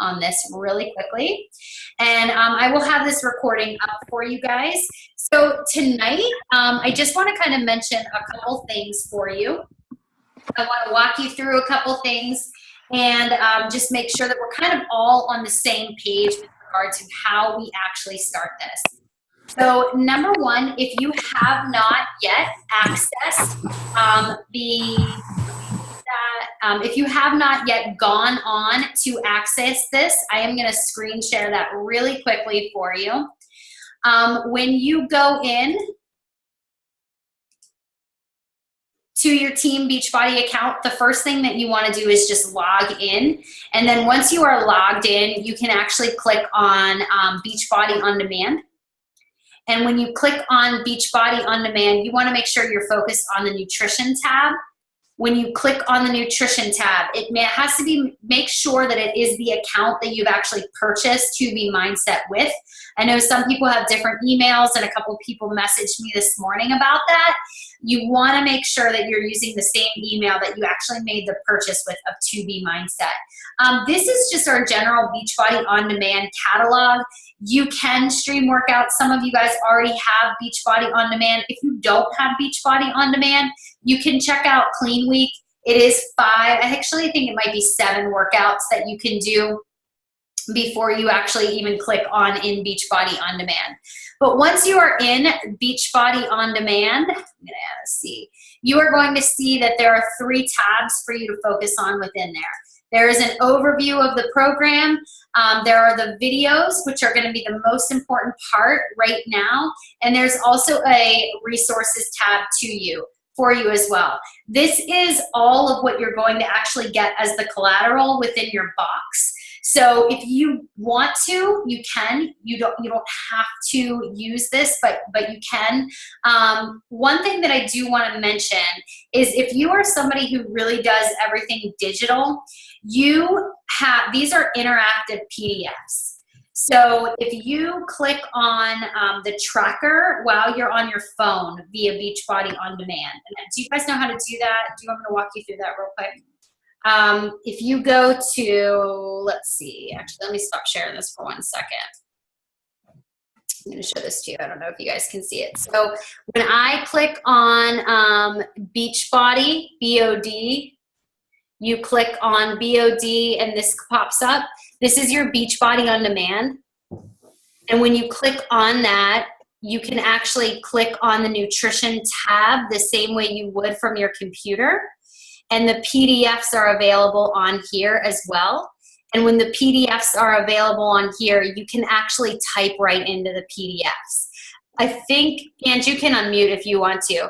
on this really quickly. And I will have this recording up for you guys. So tonight, I just want to kind of mention a couple things for you. I want to walk you through a couple things and just make sure that we're kind of all on the same page with regard to how we actually start this. So number one, if you have not yet accessed if you have not yet gone on to access this, I am going to screen share that really quickly for you. When you go in to your Team Beachbody account, the first thing that you want to do is just log in. And then once you are logged in, you can actually click on Beachbody On Demand. And when you click on Beachbody On Demand, you want to make sure you're focused on the nutrition tab. When you click on the nutrition tab, it has to be, make sure that it is the account that you've actually purchased To Be Mindset with. I know some people have different emails, and a couple of people messaged me this morning about that. You want to make sure that you're using the same email that you actually made the purchase with of To Be Mindset. This is just our general Beachbody On Demand catalog. You can stream workouts. Some of you guys already have Beachbody On Demand. If you don't have Beachbody On Demand, you can check out Clean Week. It is 5, I actually think it might be 7 workouts that you can do before you actually even click on in Beachbody On Demand. But once you are in Beachbody On Demand, I'm gonna see, you are going to see that there are 3 tabs for you to focus on within there. There is an overview of the program. There are the videos, which are going to be the most important part right now. And there's also a resources tab for you as well. This is all of what you're going to actually get as the collateral within your box. So if you want to, you can. You don't have to use this, but you can. One thing that I do want to mention is if you are somebody who really does everything digital, these are interactive PDFs. So if you click on the tracker while you're on your phone via Beachbody On Demand, and do you guys know how to do that? Do you want me to walk you through that real quick? If you go to, let's see, actually, let me stop sharing this for 1 second. I'm going to show this to you. I don't know if you guys can see it. So when I click on Beachbody, BOD, you click on BOD and this pops up. This is your Beachbody On Demand. And when you click on that, you can actually click on the nutrition tab the same way you would from your computer. And the PDFs are available on here as well. And when the PDFs are available on here, you can actually type right into the PDFs. I think, and you can unmute if you want to.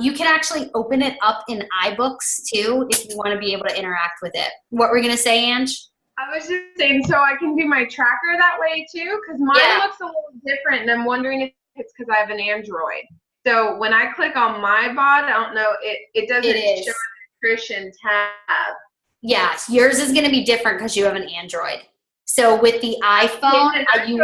You can actually open it up in iBooks too if you want to be able to interact with it. What were you going to say, Ange? I was just saying, so I can do my tracker that way too, because mine looks a little different, and I'm wondering if it's because I have an Android. So when I click on my bod, I don't know, it doesn't show a nutrition tab. Yeah, yours is going to be different because you have an Android. So with the iPhone, you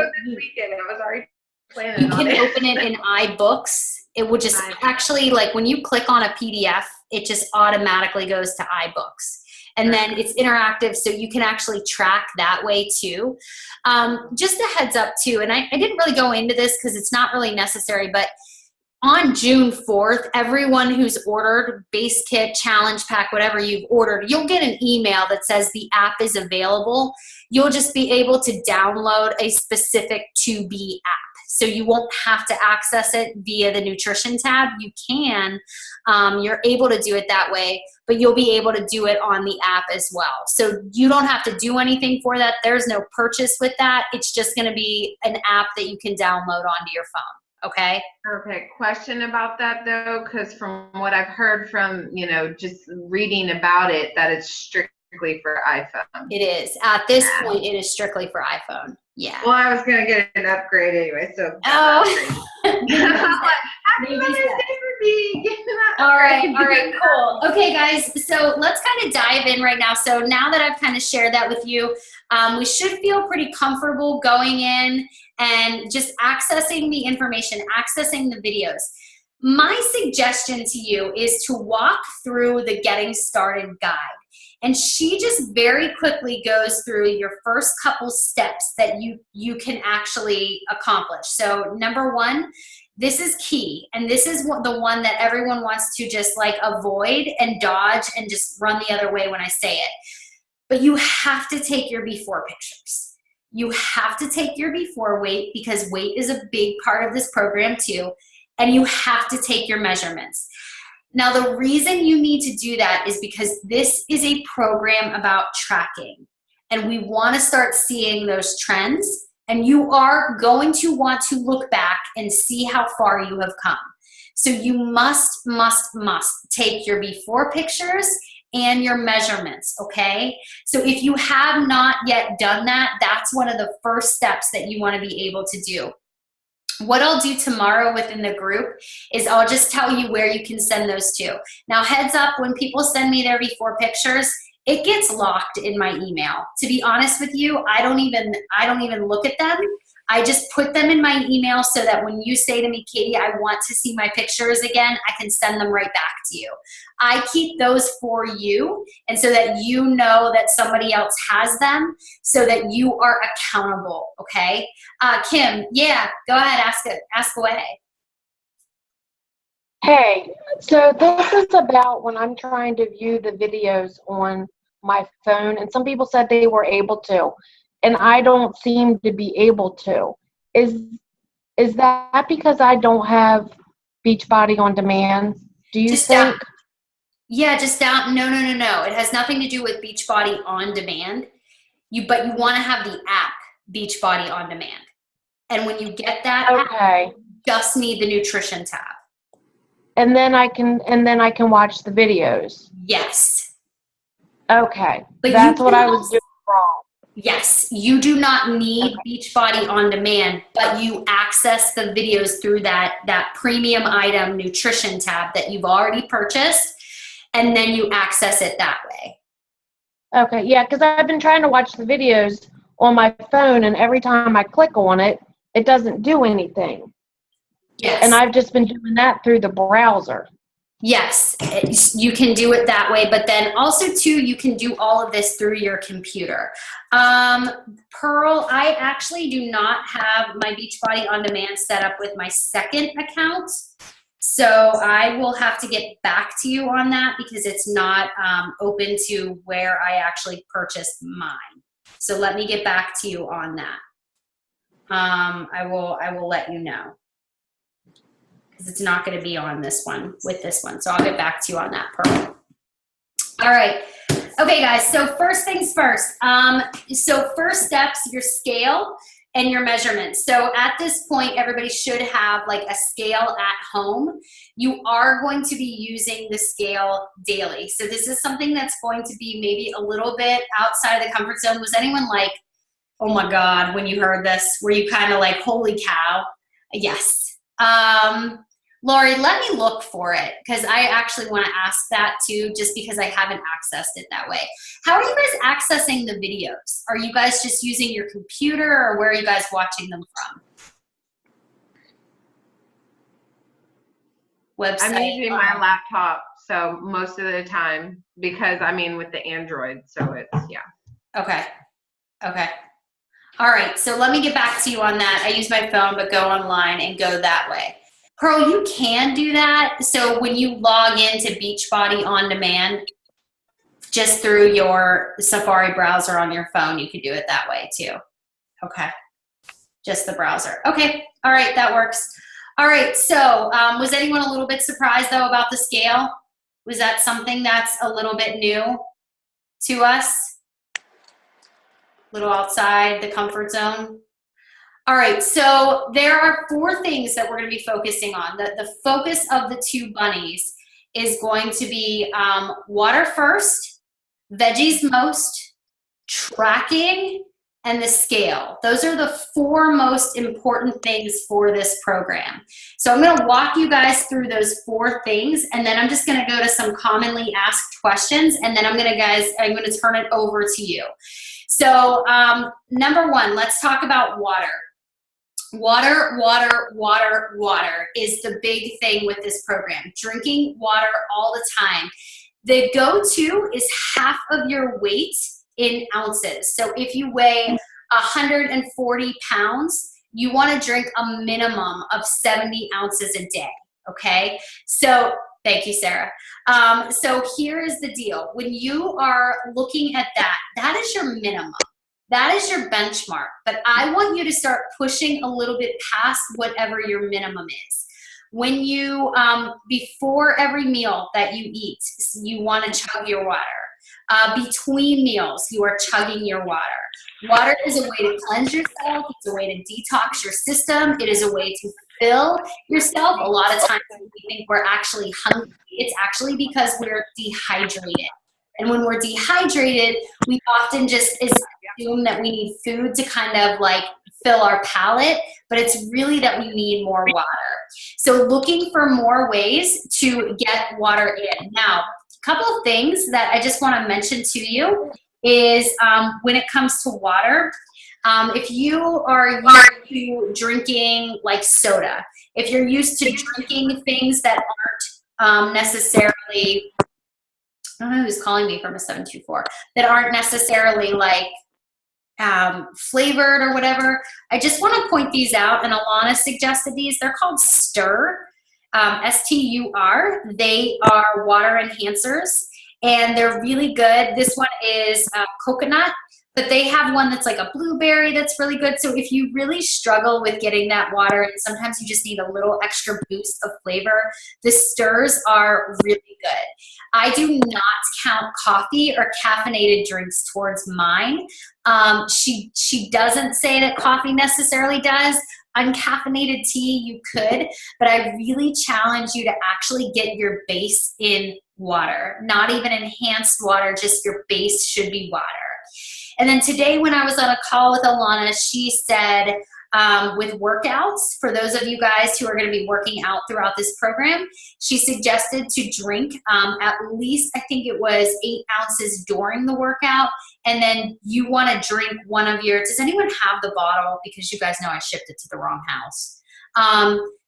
can open it in iBooks. It will just actually, like when you click on a PDF, it just automatically goes to iBooks. And then it's interactive, so you can actually track that way too. Just a heads up too, and I didn't really go into this because it's not really necessary, but on June 4th, everyone who's ordered Base Kit, Challenge Pack, whatever you've ordered, you'll get an email that says the app is available. You'll just be able to download a specific To Be app. So you won't have to access it via the nutrition tab. You can, you're able to do it that way, but you'll be able to do it on the app as well. So you don't have to do anything for that. There's no purchase with that. It's just going to be an app that you can download onto your phone. Okay. Okay. Question about that though, because from what I've heard from, just reading about it, that it's strictly for iPhone. It is. At this point, it is strictly for iPhone. Yeah. Well, I was going to get an upgrade anyway, so. Oh. Happy Mother's Day for me. All right, cool. Okay, guys, so let's kind of dive in right now. So now that I've kind of shared that with you, we should feel pretty comfortable going in and just accessing the information, accessing the videos. My suggestion to you is to walk through the Getting Started guide. And she just very quickly goes through your first couple steps that you can actually accomplish. So number one, this is key. And this is the one that everyone wants to just like avoid and dodge and just run the other way when I say it. But you have to take your before pictures. You have to take your before weight, because weight is a big part of this program too. And you have to take your measurements. Now, the reason you need to do that is because this is a program about tracking. And we want to start seeing those trends. And you are going to want to look back and see how far you have come. So you must take your before pictures and your measurements, okay? So if you have not yet done that, that's one of the first steps that you want to be able to do. What I'll do tomorrow within the group is I'll just tell you where you can send those to. Now, heads up, when people send me their before pictures, it gets locked in my email. To be honest with you, I don't even look at them. I just put them in my email so that when you say to me, Katie, I want to see my pictures again, I can send them right back to you. I keep those for you, and so that you know that somebody else has them, so that you are accountable, okay? Kim, yeah, go ahead, ask away. Hey, so this is about when I'm trying to view the videos on my phone, and some people said they were able to, and I don't seem to be able to. Is that because I don't have Beachbody on demand? Do you think? Yeah, just down. No. It has nothing to do with Beachbody on demand. But you want to have the app Beachbody on demand. And when you get that app, you just need the nutrition tab. And then I can watch the videos. Yes. Okay. But that's what I was doing wrong. Yes, you do not need Beachbody on demand, but you access the videos through that premium item nutrition tab that you've already purchased, and then you access it that way. Okay, yeah, because I've been trying to watch the videos on my phone, and every time I click on it, it doesn't do anything. Yes. And I've just been doing that through the browser. Yes, you can do it that way, but then also too, you can do all of this through your computer. Pearl, I actually do not have my Beachbody on demand set up with my second account, so I will have to get back to you on that, because it's not open to where I actually purchased mine. So let me get back to you on that. I will let you know, because it's not going to be on this one with this one. So I'll get back to you on that, Pearl. All right. Okay, guys. So first things first. So first steps, your scale and your measurements. So at this point, everybody should have like a scale at home. You are going to be using the scale daily. So this is something that's going to be maybe a little bit outside of the comfort zone. Was anyone like, oh my God, when you heard this, were you kind of like, holy cow? Yes. Lori, let me look for it, because I actually want to ask that too, just because I haven't accessed it that way. How are you guys accessing the videos? Are you guys just using your computer, or where are you guys watching them from? Website. I'm using my laptop, so most of the time, because with the Android, so it's, yeah. Okay. All right, so let me get back to you on that. I use my phone, but go online and go that way. Pearl, you can do that. So when you log into Beachbody on demand, just through your Safari browser on your phone, you can do it that way too. Okay, just the browser. Okay, all right, that works. All right, so was anyone a little bit surprised though about the scale? Was that something that's a little bit new to us? A little outside the comfort zone? All right, so there are 4 things that we're going to be focusing on. The focus of the 2 bunnies is going to be water first, veggies most, tracking, and the scale. Those are the 4 most important things for this program. So I'm going to walk you guys through those 4 things, and then I'm just going to go to some commonly asked questions, and then I'm going to turn it over to you. So number 1, let's talk about water. Water is the big thing with this program. Drinking water all the time. The go-to is half of your weight in ounces. So if you weigh 140 pounds, you want to drink a minimum of 70 ounces a day, okay? So thank you, Sarah. So here's the deal. When you are looking at that, that is your minimum. That is your benchmark. But I want you to start pushing a little bit past whatever your minimum is. When you, before every meal that you eat, you want to chug your water. Between meals, you are chugging your water. Water is a way to cleanse yourself. It's a way to detox your system. It is a way to fill yourself. A lot of times we think we're actually hungry. It's actually because we're dehydrated. And when we're dehydrated, we often just assume that we need food to kind of like fill our palate, but it's really that we need more water. So looking for more ways to get water in. Now, a couple of things that I just want to mention to you is when it comes to water, if you are used to drinking like soda, if you're used to drinking things that aren't necessarily, I don't know who's calling me from a 724, that aren't necessarily like flavored or whatever, I just want to point these out, and Alana suggested these. They're called Stur, S-T-U-R. They are water enhancers, and they're really good. This one is coconut, but they have one that's like a blueberry that's really good. So if you really struggle with getting that water, and sometimes you just need a little extra boost of flavor, the Sturs are really good. I do not count coffee or caffeinated drinks towards mine. She doesn't say that coffee necessarily does. Uncaffeinated tea, you could, but I really challenge you to actually get your base in water. Not even enhanced water, just your base should be water. And then today when I was on a call with Alana, she said with workouts, for those of you guys who are going to be working out throughout this program, she suggested to drink at least, I think it was 8 ounces during the workout. And then you want to drink one of your, does anyone have the bottle? Because you guys know I shipped it to the wrong house.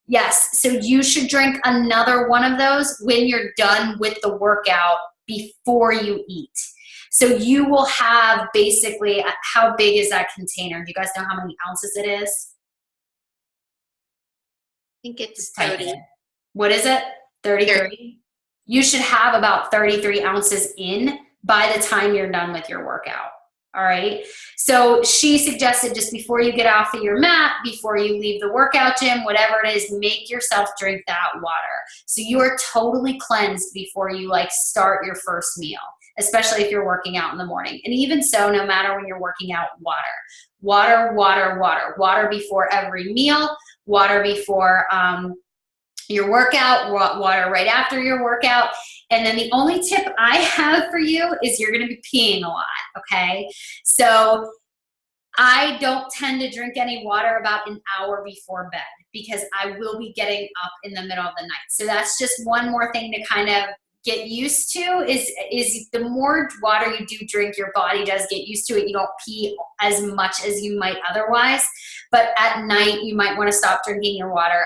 Yes, so you should drink another one of those when you're done with the workout before you eat. So you will have basically, how big is that container? Do you guys know how many ounces it is? I think it's 30. What is it? 33? You should have about 33 ounces in by the time you're done with your workout. All right. So she suggested just before you get off of your mat, before you leave the workout gym, whatever it is, make yourself drink that water. So you are totally cleansed before you like start your first meal, especially if you're working out in the morning. And even so, no matter when you're working out, water. Water, water, water. Water before every meal, water before your workout, water right after your workout. And then the only tip I have for you is you're going to be peeing a lot, okay? So I don't tend to drink any water about an hour before bed because I will be getting up in the middle of the night. So that's just one more thing to kind of get used to is the more water you do drink, your body does get used to it. You don't pee as much as you might otherwise. But at night, you might want to stop drinking your water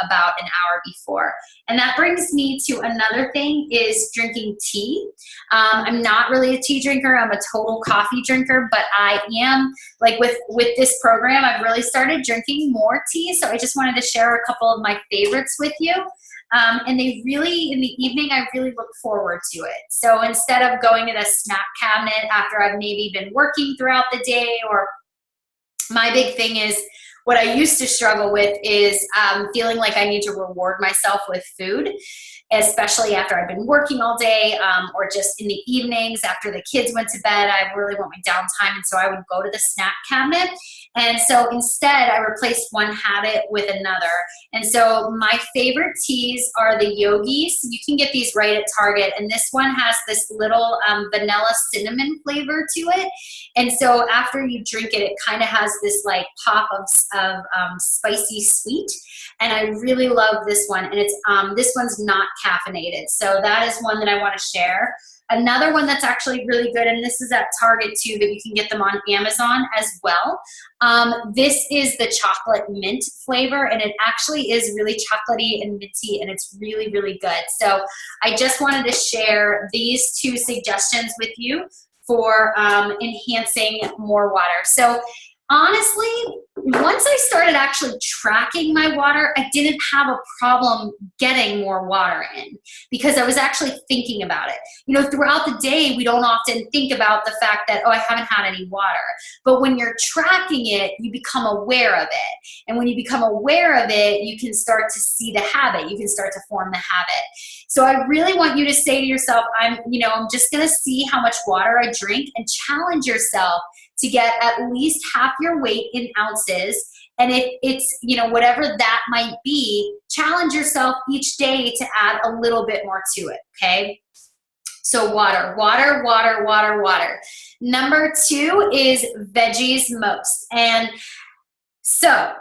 about an hour before. And that brings me to another thing is drinking tea. I'm not really a tea drinker. I'm a total coffee drinker, but I am, like with this program, I've really started drinking more tea. So I just wanted to share a couple of my favorites with you. And they really, in the evening, I really look forward to it. So instead of going to the snack cabinet after I've maybe been working throughout the day, or my big thing is what I used to struggle with is feeling like I need to reward myself with food, especially after I've been working all day or just in the evenings after the kids went to bed. I really want my downtime, and so I would go to the snack cabinet. And so instead, I replaced one habit with another. And so my favorite teas are the Yogis. You can get these right at Target. And this one has this little vanilla cinnamon flavor to it. And so after you drink it, it kind of has this like pop of spicy sweet. And I really love this one. And it's this one's not caffeinated. So that is one that I want to share. Another one that's actually really good, and this is at Target too, that you can get them on Amazon as well. This is the chocolate mint flavor, and it actually is really chocolatey and minty, and it's really, really good. So I just wanted to share these 2 suggestions with you for enhancing more water. So honestly, once I started actually tracking my water, I didn't have a problem getting more water in because I was actually thinking about it. You know, throughout the day, we don't often think about the fact that, oh, I haven't had any water. But when you're tracking it, you become aware of it. And when you become aware of it, you can start to see the habit. You can start to form the habit. So I really want you to say to yourself, I'm just going to see how much water I drink, and challenge yourself to get at least half your weight in ounces. And if it's, whatever that might be, challenge yourself each day to add a little bit more to it, okay? So water, water, water, water, water. Number 2 is Veggies most. And so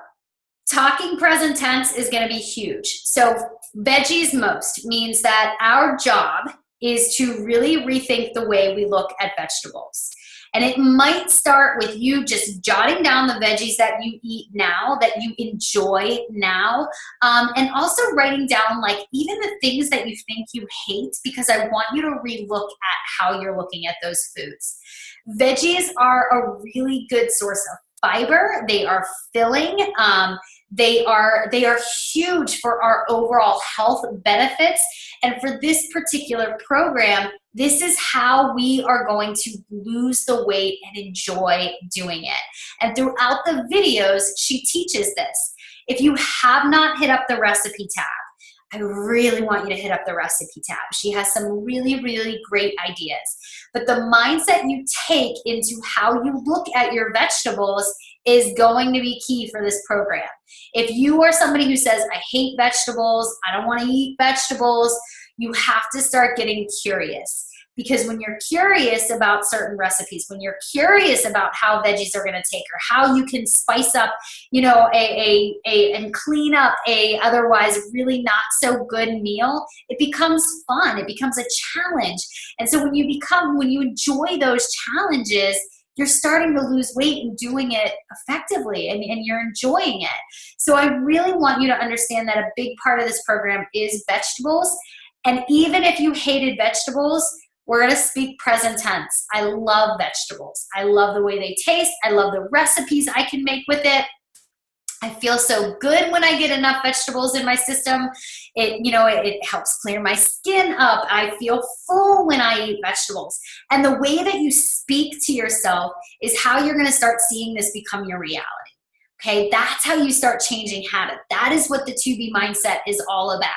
talking present tense is going to be huge. So Veggies most means that our job is to really rethink the way we look at vegetables. And it might start with you just jotting down the veggies that you eat now, that you enjoy now, and also writing down like even the things that you think you hate, because I want you to relook at how you're looking at those foods. Veggies are a really good source of fiber. They are filling. They are huge for our overall health benefits. And for this particular program, this is how we are going to lose the weight and enjoy doing it. And throughout the videos, she teaches this. If you have not hit up the recipe tab, I really want you to hit up the recipe tab. She has some really, really great ideas. But the mindset you take into how you look at your vegetables is going to be key for this program. If you are somebody who says, I hate vegetables, I don't want to eat vegetables, you have to start getting curious. Because when you're curious about certain recipes, when you're curious about how veggies are going to take, or how you can spice up, and clean up a otherwise really not so good meal, it becomes fun. It becomes a challenge. And so when you enjoy those challenges, you're starting to lose weight and doing it effectively, and you're enjoying it. So I really want you to understand that a big part of this program is vegetables. And even if you hated vegetables, we're going to speak present tense. I love vegetables. I love the way they taste. I love the recipes I can make with it. I feel so good when I get enough vegetables in my system. It helps clear my skin up. I feel full when I eat vegetables. And the way that you speak to yourself is how you're going to start seeing this become your reality. Okay, that's how you start changing habit. That is what the 2B mindset is all about.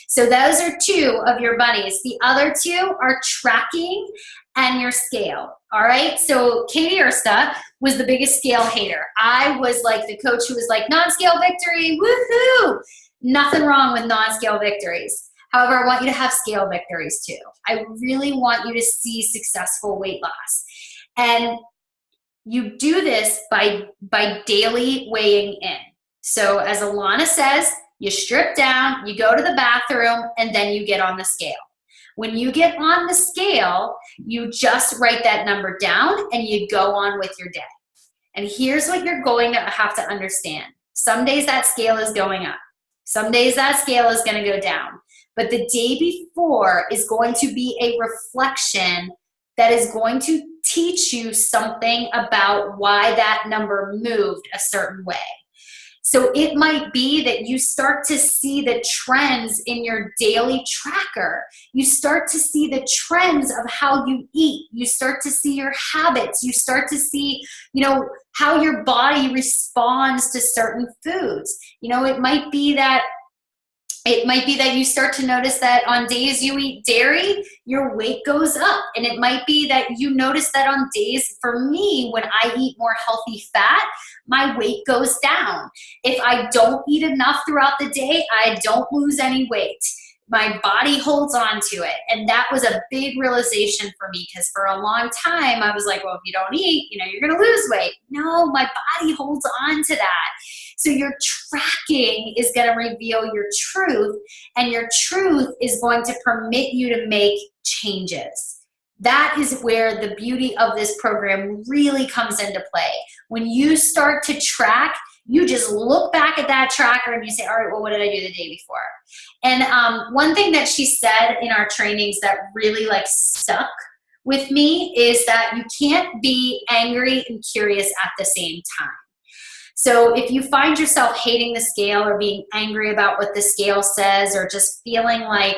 So those are 2 of your bunnies. The other 2 are tracking and your scale. All right, so Katie Ersta was the biggest scale hater. I was like the coach who was like, non-scale victory, woohoo! Nothing wrong with non-scale victories. However, I want you to have scale victories too. I really want you to see successful weight loss. And you do this by daily weighing in. So as Alana says, you strip down, you go to the bathroom, and then you get on the scale. When you get on the scale, you just write that number down and you go on with your day. And here's what you're going to have to understand. Some days that scale is going up. Some days that scale is going to go down. But the day before is going to be a reflection that is going to teach you something about why that number moved a certain way. So it might be that you start to see the trends in your daily tracker. You start to see the trends of how you eat. You start to see your habits. You start to see, how your body responds to certain foods. It might be that you start to notice that on days you eat dairy, your weight goes up. And it might be that you notice that on days, for me, when I eat more healthy fat, my weight goes down. If I don't eat enough throughout the day, I don't lose any weight. My body holds on to it. And that was a big realization for me, because for a long time I was like, well, if you don't eat, you're going to lose weight. No, my body holds on to that. So your tracking is going to reveal your truth, and your truth is going to permit you to make changes. That is where the beauty of this program really comes into play. When you start to track, you just look back at that tracker and you say, all right, well, what did I do the day before? And one thing that she said in our trainings that really like stuck with me is that you can't be angry and curious at the same time. So if you find yourself hating the scale or being angry about what the scale says, or just feeling like,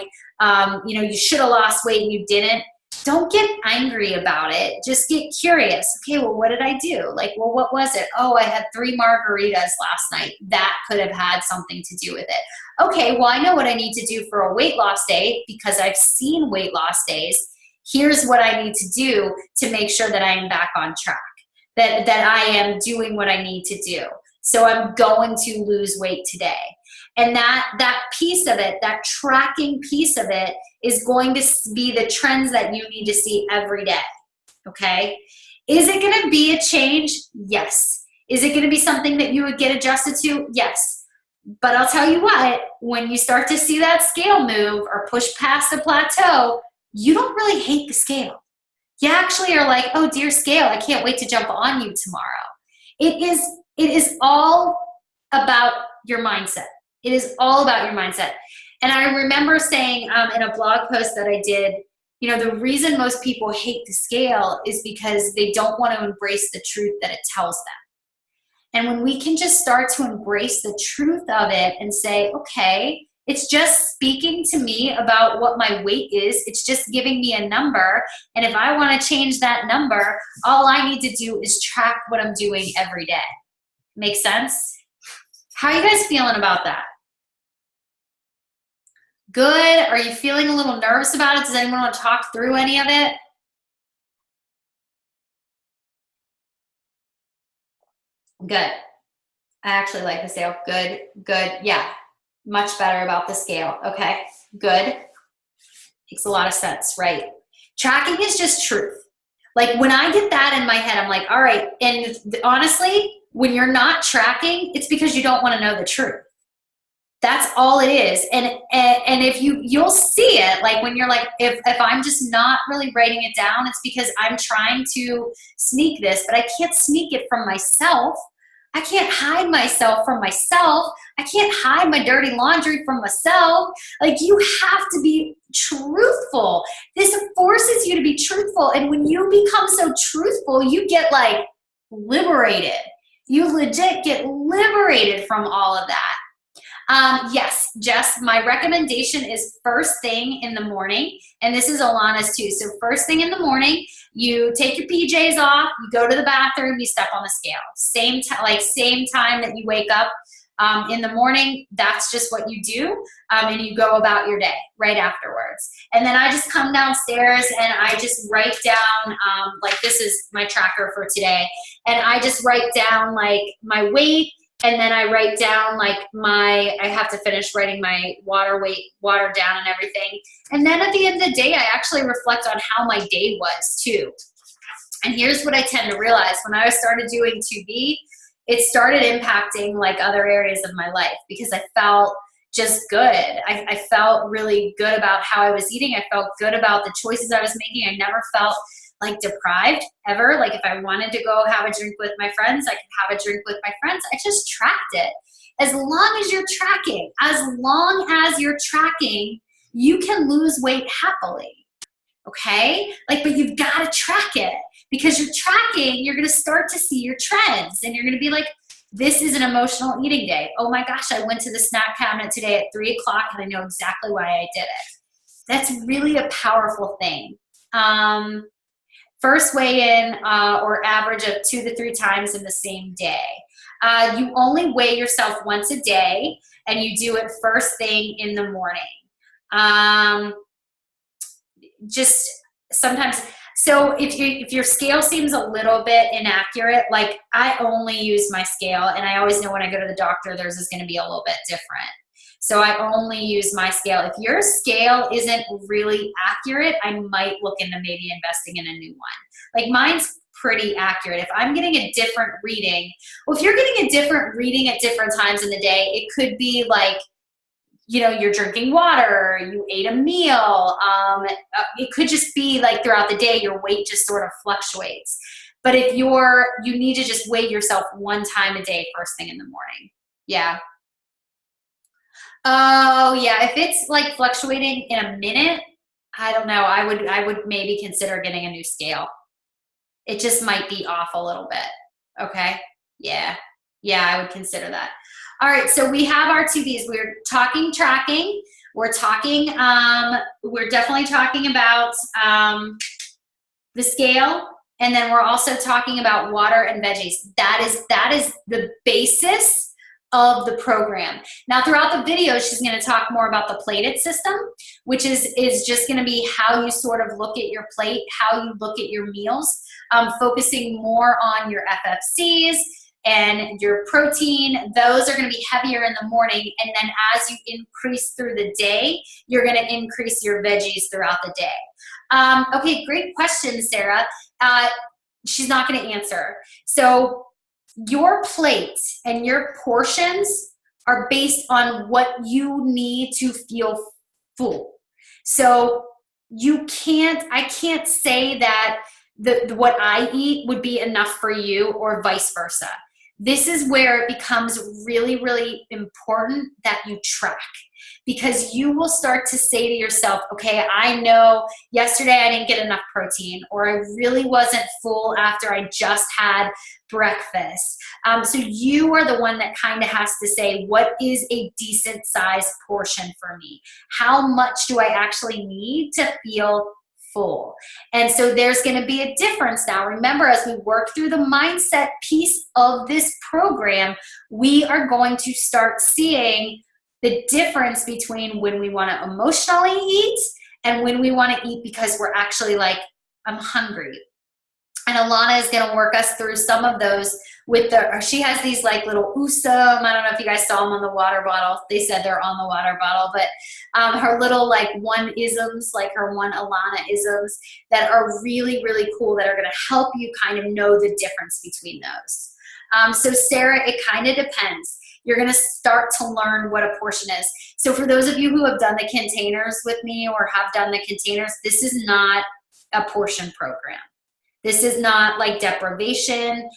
you should have lost weight and you didn't, don't get angry about it. Just get curious. Okay, well, what did I do? Like, well, what was it? Oh, I had 3 margaritas last night. That could have had something to do with it. Okay, well, I know what I need to do for a weight loss day because I've seen weight loss days. Here's what I need to do to make sure that I am back on track, that I am doing what I need to do. So I'm going to lose weight today. And that piece of it, that tracking piece of it, is going to be the trends that you need to see every day, okay? Is it gonna be a change? Yes. Is it gonna be something that you would get adjusted to? Yes. But I'll tell you what, when you start to see that scale move or push past the plateau, you don't really hate the scale. You actually are like, oh dear scale, I can't wait to jump on you tomorrow. It is all about your mindset. It is all about your mindset. And I remember saying in a blog post that I did, the reason most people hate the scale is because they don't want to embrace the truth that it tells them. And when we can just start to embrace the truth of it and say, okay, it's just speaking to me about what my weight is. It's just giving me a number. And if I want to change that number, all I need to do is track what I'm doing every day. Make sense? How are you guys feeling about that? Good? Are you feeling a little nervous about it? Does anyone want to talk through any of it? Good. I actually like the scale. Good, good. Yeah, much better about the scale. Okay, good. Makes a lot of sense, right? Tracking is just truth. Like when I get that in my head, I'm like, all right. And honestly, when you're not tracking, it's because you don't want to know the truth. That's all it is. And if you'll see it, like when you're like, if I'm just not really writing it down, it's because I'm trying to sneak this, but I can't sneak it from myself. I can't hide myself from myself. I can't hide my dirty laundry from myself. Like you have to be truthful. This forces you to be truthful. And when you become so truthful, you get like liberated. You legit get liberated from all of that. Yes, Jess, my recommendation is first thing in the morning, and this is Alana's too. So first thing in the morning, you take your PJs off, you go to the bathroom, you step on the scale. Same time that you wake up in the morning, that's just what you do, and you go about your day right afterwards. And then I just come downstairs and I just write down, like this is my tracker for today, and I just write down like my weight. And then I write down like I have to finish writing my water down and everything. And then at the end of the day, I actually reflect on how my day was too. And here's what I tend to realize. When I started doing 2B, it started impacting like other areas of my life because I felt just good. I felt really good about how I was eating. I felt good about the choices I was making. I never felt like deprived ever. Like if I wanted to go have a drink with my friends, I could have a drink with my friends. I just tracked it. As long as you're tracking, you can lose weight happily. Okay? Like, but you've got to track it because you're tracking, you're going to start to see your trends and you're going to be like, this is an emotional eating day. Oh my gosh, I went to the snack cabinet today at 3 o'clock and I know exactly why I did it. That's really a powerful thing. First weigh in or average of 2 to 3 times in the same day. You only weigh yourself once a day and you do it first thing in the morning. Just sometimes, so if your scale seems a little bit inaccurate, like I only use my scale and I always know when I go to the doctor, theirs is going to be a little bit different. So I only use my scale. If your scale isn't really accurate, I might look into maybe investing in a new one. Like mine's pretty accurate. If I'm getting a different reading, well, if you're getting a different reading at different times in the day, it could be like you're drinking water, you ate a meal. It could just be like throughout the day, your weight just sort of fluctuates. But if you need to just weigh yourself one time a day, first thing in the morning. Yeah. Oh yeah, if it's like fluctuating in a minute, I don't know. I would maybe consider getting a new scale. It just might be off a little bit. Okay. Yeah. Yeah, I would consider that. All right, so we have our 2Ds. We're talking tracking. We're talking, we're definitely talking about the scale, and then we're also talking about water and veggies. That is the basis of the program. Now, throughout the video, she's going to talk more about the plated system, which is just going to be how you sort of look at your plate, how you look at your meals, focusing more on your FFCs and your protein. Those are going to be heavier in the morning, and then as you increase through the day, you're going to increase your veggies throughout the day. Okay, great question, Sarah. She's not going to answer. So your plate and your portions are based on what you need to feel full. So I can't say that what I eat would be enough for you or vice versa. This is where it becomes really, really important that you track, because you will start to say to yourself, okay, I know yesterday I didn't get enough protein, or I really wasn't full after I just had breakfast. So you are the one that kind of has to say, what is a decent size portion for me? How much do I actually need to feel full? And so there's going to be a difference now. Remember, as we work through the mindset piece of this program, we are going to start seeing the difference between when we want to emotionally eat and when we want to eat because we're actually like, I'm hungry. And Alana is going to work us through some of those with she has these like little Usam. I don't know if you guys saw them on the water bottle. They said they're on the water bottle, but her little like one isms, like her one Alana isms that are really, really cool, that are going to help you kind of know the difference between those. So Sarah, it kind of depends. You're going to start to learn what a portion is. So for those of you who have done the containers with me or have done the containers, this is not a portion program. This is not like deprivation.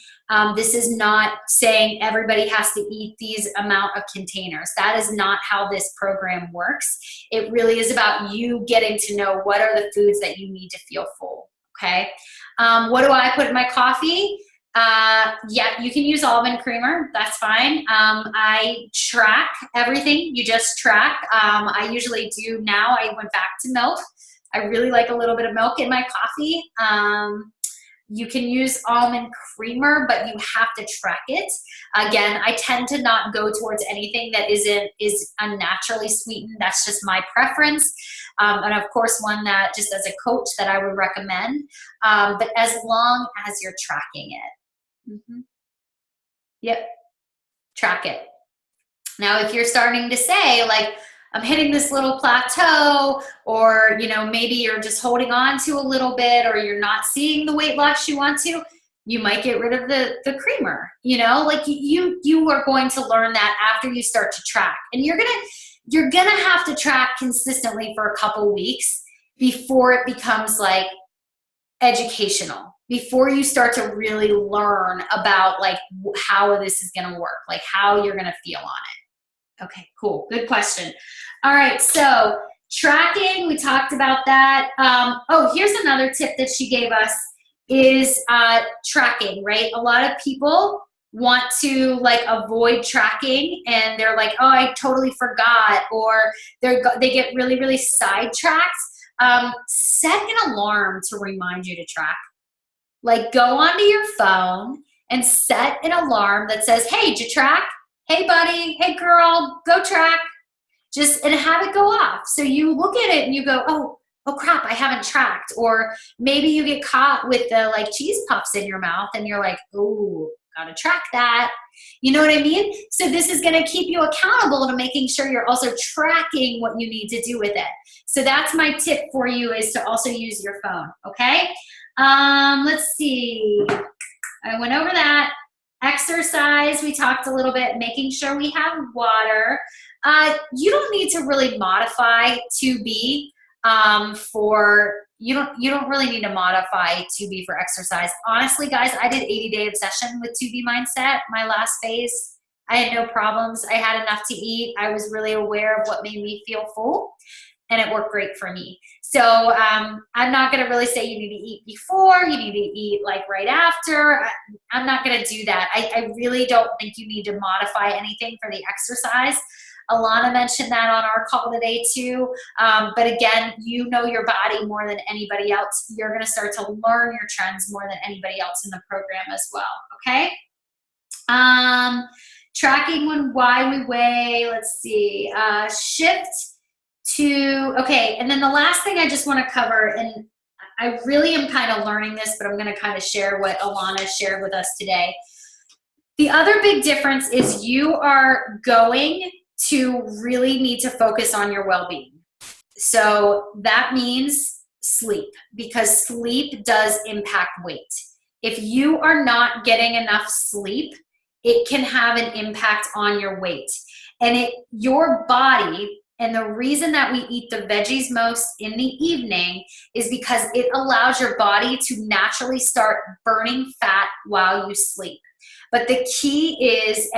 This is not saying everybody has to eat these amount of containers. That is not how this program works. It really is about you getting to know what are the foods that you need to feel full, okay? What do I put in my coffee? Yeah, you can use almond creamer. That's fine. I track everything. You just track. I usually do now. I went back to milk. I really like a little bit of milk in my coffee. You can use almond creamer, but you have to track it. Again, I tend to not go towards anything that is unnaturally sweetened. That's just my preference. And of course, one that just as a coach that I would recommend, but as long as you're tracking it. Mm-hmm. Yep, track it. Now, if you're starting to say like, I'm hitting this little plateau, or maybe you're just holding on to a little bit, or you're not seeing the weight loss you want to, you might get rid of the creamer. Like you are going to learn that after you start to track, and you're gonna have to track consistently for a couple weeks before it becomes like educational, before you start to really learn about like how this is gonna work, like how you're gonna feel on it. Okay, cool. Good question. All right, so tracking, we talked about that. Oh, here's another tip that she gave us is tracking, right? A lot of people want to like avoid tracking, and they're like, oh, I totally forgot, or they get really, really sidetracked. Set an alarm to remind you to track. Like go onto your phone and set an alarm that says, hey, did you track? Hey buddy, hey girl, go track. And have it go off. So you look at it and you go, oh crap, I haven't tracked. Or maybe you get caught with the like cheese puffs in your mouth and you're like, oh, gotta track that. You know what I mean? So this is gonna keep you accountable to making sure you're also tracking what you need to do with it. So that's my tip for you, is to also use your phone, okay? Let's see, I went over that. Exercise, we talked a little bit, making sure we have water. You don't need to really modify 2B you don't really need to modify 2B for exercise. Honestly, guys, I did 80-day obsession with 2B mindset, my last phase. I had no problems. I had enough to eat. I was really aware of what made me feel full, and it worked great for me. So I'm not going to really say you need to eat before, you need to eat like right after. I'm not going to do that. I really don't think you need to modify anything for the exercise. Alana mentioned that on our call today too. But again, you know your body more than anybody else. You're going to start to learn your trends more than anybody else in the program as well. Okay. Tracking why we weigh. Let's see. Shift to, okay. And then the last thing I just want to cover, and I really am kind of learning this, but I'm going to kind of share what Alana shared with us today. The other big difference is you are going to really need to focus on your well-being. So that means sleep, because sleep does impact weight. If you are not getting enough sleep, it can have an impact on your weight. And your body, and the reason that we eat the veggies most in the evening is because it allows your body to naturally start burning fat while you sleep. But the key is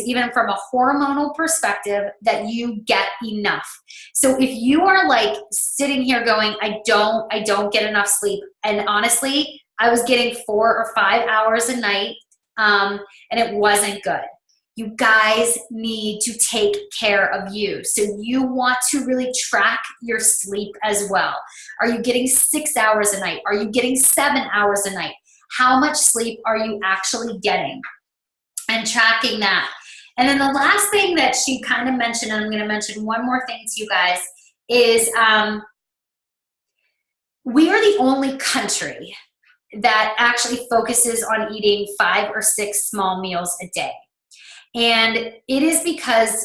even from a hormonal perspective, that you get enough. So if you are like sitting here going, I don't get enough sleep. And honestly, I was getting 4 or 5 hours a night, and it wasn't good. You guys need to take care of you. So you want to really track your sleep as well. Are you getting 6 hours a night? Are you getting 7 hours a night? How much sleep are you actually getting? And tracking that. And then the last thing that she kind of mentioned, and I'm going to mention one more thing to you guys, is we are the only country that actually focuses on eating 5 or 6 small meals a day. And it is because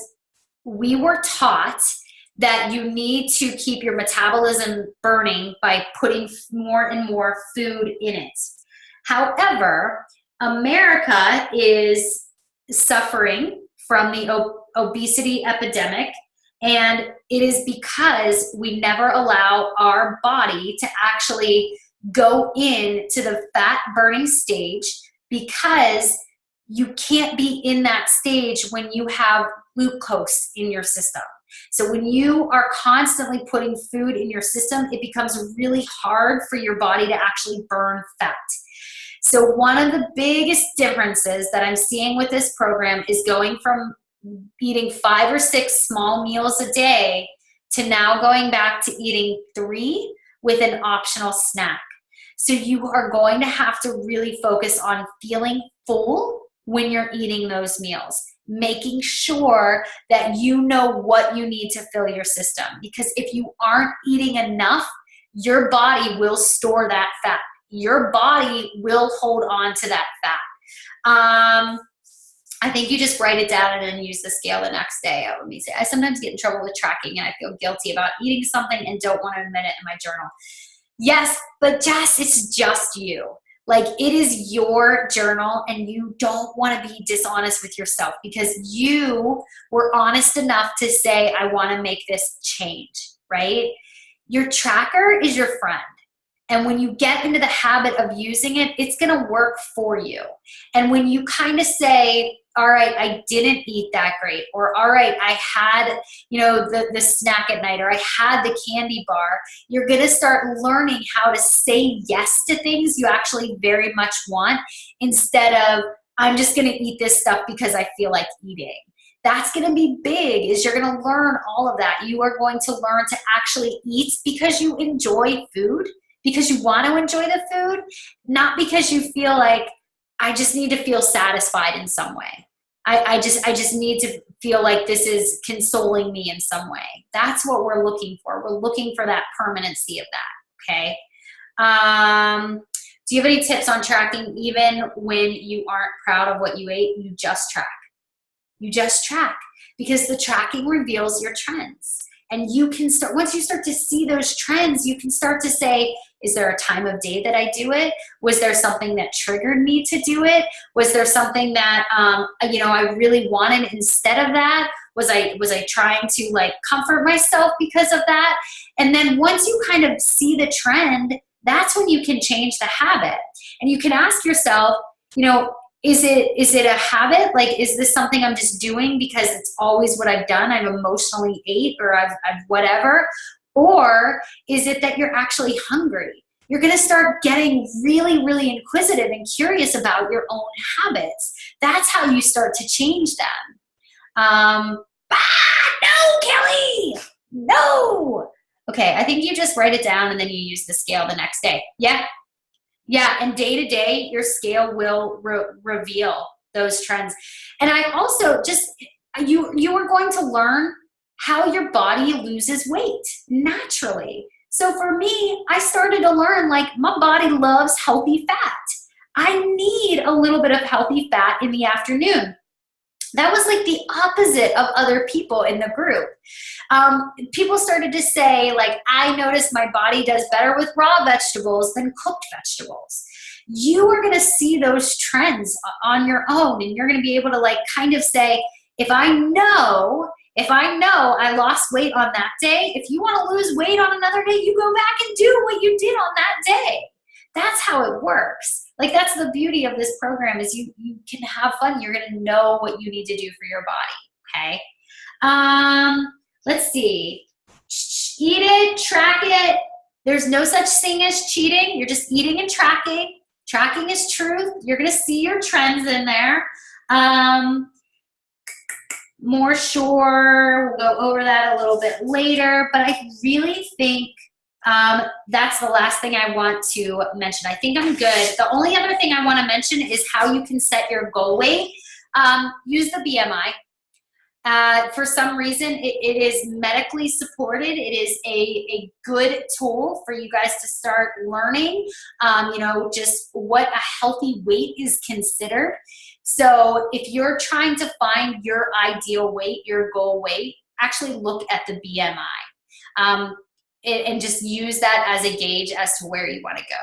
we were taught that you need to keep your metabolism burning by putting more and more food in it. However, America is suffering from the obesity epidemic, and it is because we never allow our body to actually go into the fat burning stage, because you can't be in that stage when you have glucose in your system. So when you are constantly putting food in your system, it becomes really hard for your body to actually burn fat. So one of the biggest differences that I'm seeing with this program is going from eating 5 or 6 small meals a day to now going back to eating 3 with an optional snack. So you are going to have to really focus on feeling full when you're eating those meals, making sure that you know what you need to fill your system. Because if you aren't eating enough, your body will store that fat. Your body will hold on to that fat. I think you just write it down and then use the scale the next day. Let me say, I sometimes get in trouble with tracking, and I feel guilty about eating something and don't want to admit it in my journal. Yes, but Jess, it's just you. Like, it is your journal, and you don't want to be dishonest with yourself, because you were honest enough to say, I want to make this change, right? Your tracker is your friend. And when you get into the habit of using it, it's going to work for you. And when you kind of say, all right, I didn't eat that great, or all right, I had, the snack at night, or I had the candy bar, you're going to start learning how to say yes to things you actually very much want, instead of, I'm just going to eat this stuff because I feel like eating. That's going to be big, is you're going to learn all of that. You are going to learn to actually eat because you enjoy food, because you want to enjoy the food, not because you feel like, I just need to feel satisfied in some way. I just need to feel like this is consoling me in some way. That's what we're looking for. We're looking for that permanency of that, okay? Do you have any tips on tracking even when you aren't proud of what you ate? You just track. You just track, because the tracking reveals your trends. And you can start, once you start to see those trends, you can start to say, is there a time of day that I do it? Was there something that triggered me to do it? Was there something that, I really wanted instead of that? Was I trying to like comfort myself because of that? And then once you kind of see the trend, that's when you can change the habit. And you can ask yourself, you know, is it a habit? Like, is this something I'm just doing because it's always what I've done? I've emotionally ate, or I've whatever. Or is it that you're actually hungry? You're going to start getting really, really inquisitive and curious about your own habits. That's how you start to change them. No, Kelly, no. Okay, I think you just write it down and then you use the scale the next day. Yeah. Yeah, and day to day, your scale will reveal those trends. And I also just, you are going to learn how your body loses weight naturally. So for me, I started to learn, like, my body loves healthy fat. I need a little bit of healthy fat in the afternoon. That was like the opposite of other people in the group. People started to say, like, I noticed my body does better with raw vegetables than cooked vegetables. You are going to see those trends on your own, and you're going to be able to, like, kind of say, if I know I lost weight on that day, if you want to lose weight on another day, you go back and do what you did on that day. That's how it works. Like, that's the beauty of this program, is you can have fun. You're going to know what you need to do for your body, okay? Let's see. Eat it, track it. There's no such thing as cheating. You're just eating and tracking. Tracking is truth. You're going to see your trends in there. More sure, we'll go over that a little bit later, but I really think that's the last thing I want to mention. I think I'm good. The only other thing I want to mention is how you can set your goal weight. Use the BMI. For some reason, it is medically supported. It is a good tool for you guys to start learning, you know, just what a healthy weight is considered. So if you're trying to find your ideal weight, your goal weight, actually look at the BMI. And just use that as a gauge as to where you want to go.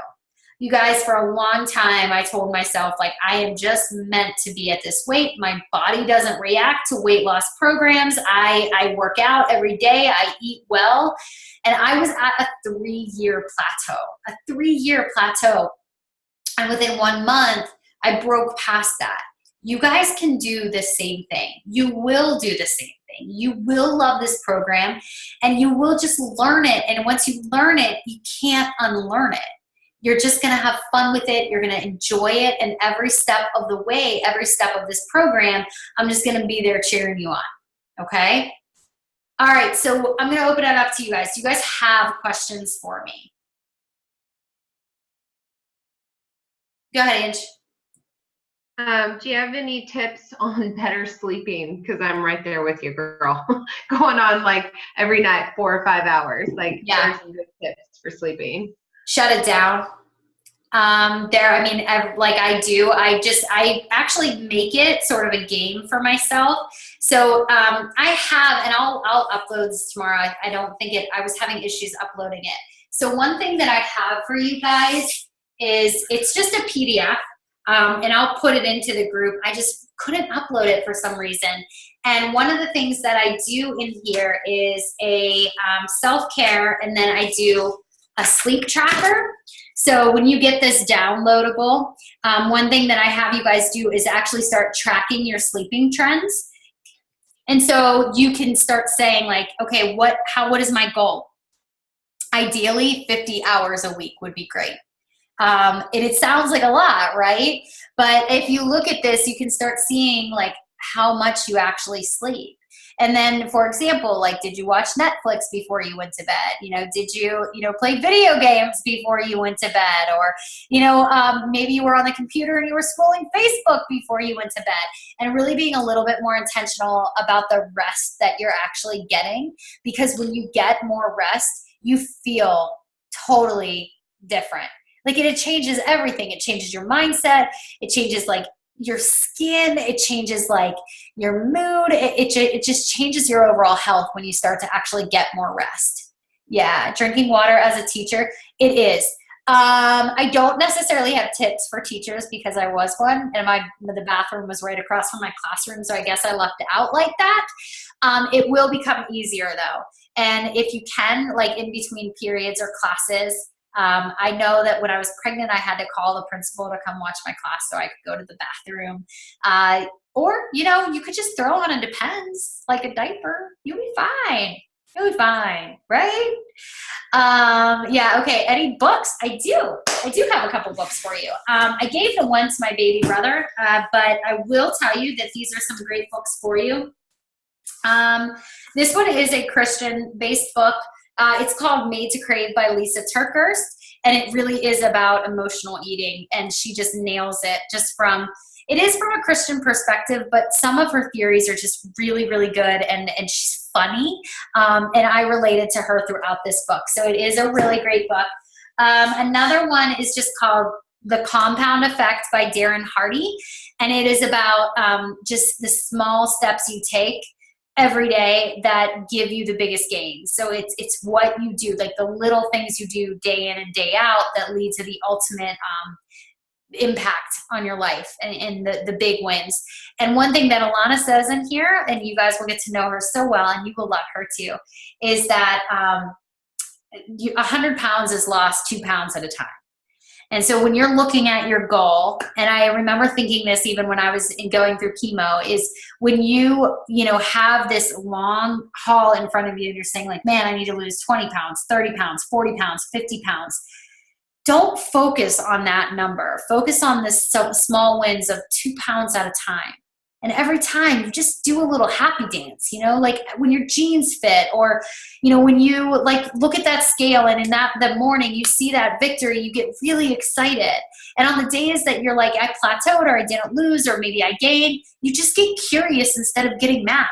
You guys, for a long time, I told myself, like, I am just meant to be at this weight. My body doesn't react to weight loss programs. I work out every day. I eat well. And I was at a 3-year plateau. And within 1 month, I broke past that. You guys can do the same thing. You will do the same thing. You will love this program, and you will just learn it. And once you learn it, you can't unlearn it. You're just going to have fun with it. You're going to enjoy it. And every step of the way, every step of this program, I'm just going to be there cheering you on. Okay? All right. So I'm going to open it up to you guys. Do you guys have questions for me? Go ahead, Ange. Do you have any tips on better sleeping? Because I'm right there with you, girl. Going on like every night 4 or 5 hours. Like, yeah. There's some good tips for sleeping. Shut it down. I mean, like I do, I actually make it sort of a game for myself. So I have, and I'll upload this tomorrow. I don't think I was having issues uploading it. So one thing that I have for you guys is, it's just a PDF. And I'll put it into the group. I just couldn't upload it for some reason. And one of the things that I do in here is a self-care, and then I do a sleep tracker. So when you get this downloadable, one thing that I have you guys do is actually start tracking your sleeping trends. And so you can start saying, like, okay, what is my goal? Ideally, 50 hours a week would be great. And it sounds like a lot, right? But if you look at this, you can start seeing, like, how much you actually sleep. And then, for example, like, did you watch Netflix before you went to bed? You know, did you, play video games before you went to bed? Or, maybe you were on the computer and you were scrolling Facebook before you went to bed. And really being a little bit more intentional about the rest that you're actually getting. Because when you get more rest, you feel totally different. Like, it changes everything. It changes your mindset. It changes, like, your skin. It changes, like, your mood. It just changes your overall health when you start to actually get more rest. Yeah, drinking water as a teacher, it is. I don't necessarily have tips for teachers because I was one, and the bathroom was right across from my classroom, so I guess I left it out like that. It will become easier though. And if you can, like in between periods or classes, I know that when I was pregnant, I had to call the principal to come watch my class so I could go to the bathroom. Or, you could just throw on a Depends, like a diaper. You'll be fine. You'll be fine, right? Yeah, okay. Any books? I do have a couple books for you. I gave the one to my baby brother, but I will tell you that these are some great books for you. This one is a Christian-based book. It's called Made to Crave by Lisa TerKeurst, and it really is about emotional eating, and she just nails it it is from a Christian perspective, but some of her theories are just really, really good, and she's funny, and I related to her throughout this book, so it is a really great book. Another one is just called The Compound Effect by Darren Hardy, and it is about just the small steps you take every day that give you the biggest gains. So it's what you do, like the little things you do day in and day out that lead to the ultimate impact on your life and the big wins. And one thing that Alana says in here, and you guys will get to know her so well, and you will love her too, is that 100 pounds is lost 2 pounds at a time. And so when you're looking at your goal, and I remember thinking this even when I was going through chemo, is when you have this long haul in front of you and you're saying like, man, I need to lose 20 pounds, 30 pounds, 40 pounds, 50 pounds. Don't focus on that number. Focus on the small wins of 2 pounds at a time. And every time you just do a little happy dance, like when your jeans fit, or, when you like look at that scale and in the morning you see that victory, you get really excited. And on the days that you're like, I plateaued or I didn't lose or maybe I gained, you just get curious instead of getting mad.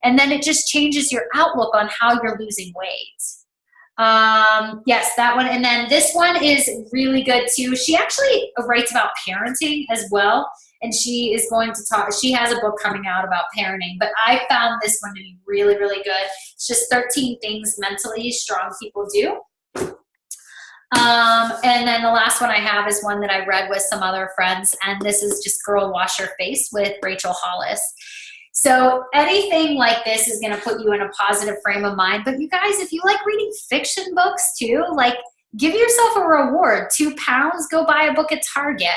And then it just changes your outlook on how you're losing weight. Yes, that one. And then this one is really good too. She actually writes about parenting as well. And she is going to she has a book coming out about parenting, but I found this one to be really, really good. It's just 13 things mentally strong people do. And then the last one I have is one that I read with some other friends, and this is just Girl Wash Your Face with Rachel Hollis. So anything like this is going to put you in a positive frame of mind. But you guys, if you like reading fiction books too, like give yourself a reward. 2 pounds, go buy a book at Target,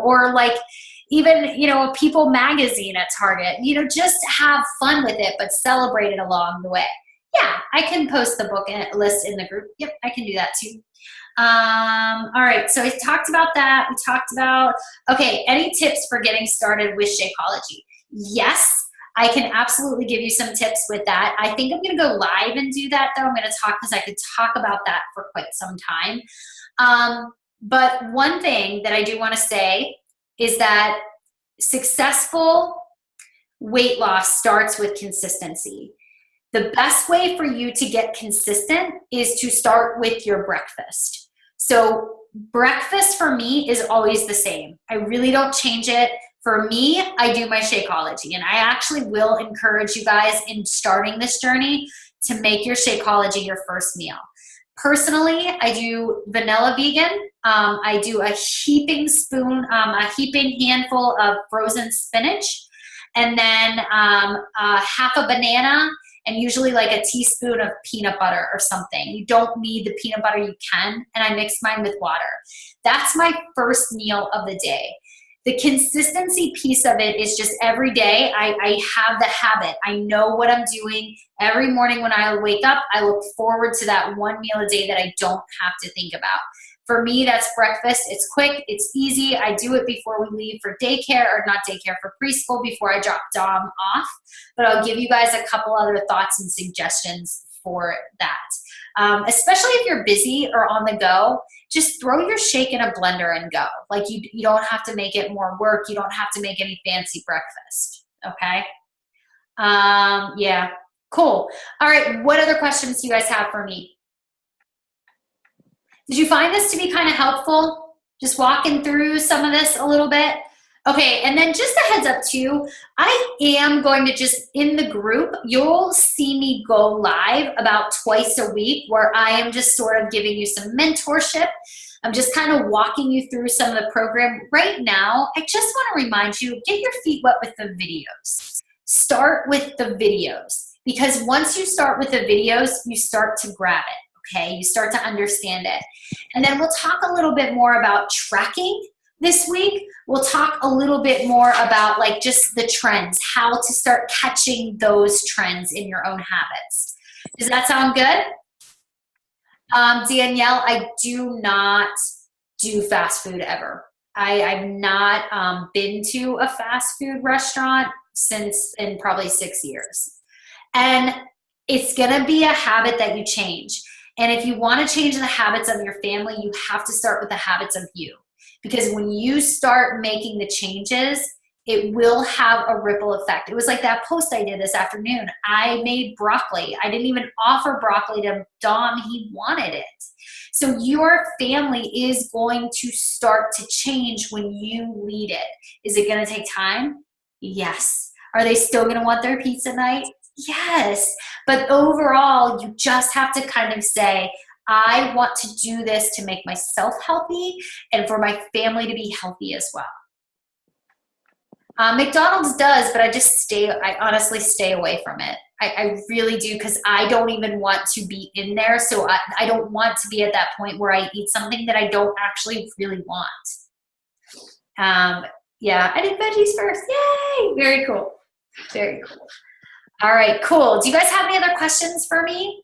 or like even, a People magazine at Target, just have fun with it, but celebrate it along the way. Yeah, I can post the book list in the group. Yep, I can do that too. All right, so I talked about that. We talked about, okay, any tips for getting started with Shakeology? Yes, I can absolutely give you some tips with that. I think I'm going to go live and do that, though. I'm going to talk because I could talk about that for quite some time. But one thing that I do want to say is that successful weight loss starts with consistency. The best way for you to get consistent is to start with your breakfast. So breakfast for me is always the same. I really don't change it. For me, I do my Shakeology, and I actually will encourage you guys in starting this journey to make your Shakeology your first meal. Personally, I do vanilla vegan. I do a heaping handful of frozen spinach, and then half a banana, and usually like a teaspoon of peanut butter or something. You don't need the peanut butter, you can, and I mix mine with water. That's my first meal of the day. The consistency piece of it is just every day I have the habit. I know what I'm doing. Every morning when I wake up, I look forward to that one meal a day that I don't have to think about. For me, that's breakfast. It's quick, it's easy. I do it before we leave for daycare, or not daycare, for preschool, before I drop Dom off. But I'll give you guys a couple other thoughts and suggestions for that. Especially if you're busy or on the go, just throw your shake in a blender and go. Like you don't have to make it more work. You don't have to make any fancy breakfast. Okay. Yeah, cool. All right. What other questions do you guys have for me? Did you find this to be kind of helpful? Just walking through some of this a little bit? Okay, and then just a heads up too, I am going to just, in the group, you'll see me go live about twice a week where I am just sort of giving you some mentorship. I'm just kind of walking you through some of the program. Right now, I just want to remind you, get your feet wet with the videos. Start with the videos, because once you start with the videos, you start to grab it, okay? You start to understand it. And then we'll talk a little bit more about tracking this week. We'll talk a little bit more about like just the trends, how to start catching those trends in your own habits. Does that sound good? Danielle, I do not do fast food ever. I've not been to a fast food restaurant since in probably 6 years. And it's gonna be a habit that you change. And if you wanna change the habits of your family, you have to start with the habits of you. Because when you start making the changes, it will have a ripple effect. It was like that post I did this afternoon. I made broccoli. I didn't even offer broccoli to Dom. He wanted it. So your family is going to start to change when you lead it. Is it going to take time? Yes. Are they still going to want their pizza night? Yes. But overall, you just have to kind of say, I want to do this to make myself healthy and for my family to be healthy as well. McDonald's does, but I honestly stay away from it. I really do, because I don't even want to be in there. So I don't want to be at that point where I eat something that I don't actually really want. Yeah, I did veggies first. Yay! Very cool. Very cool. All right, cool. Do you guys have any other questions for me?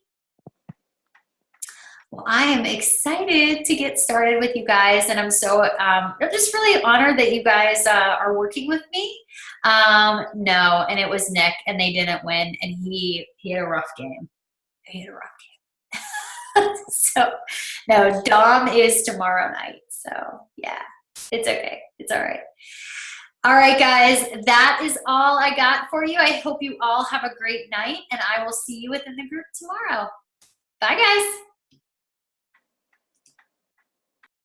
Well, I am excited to get started with you guys, and I'm just really honored that you guys are working with me. No, and it was Nick, and they didn't win, and he had a rough game. He had a rough game. So, no, Dom is tomorrow night. So, yeah, it's okay. It's all right. All right, guys, that is all I got for you. I hope you all have a great night, and I will see you within the group tomorrow. Bye, guys.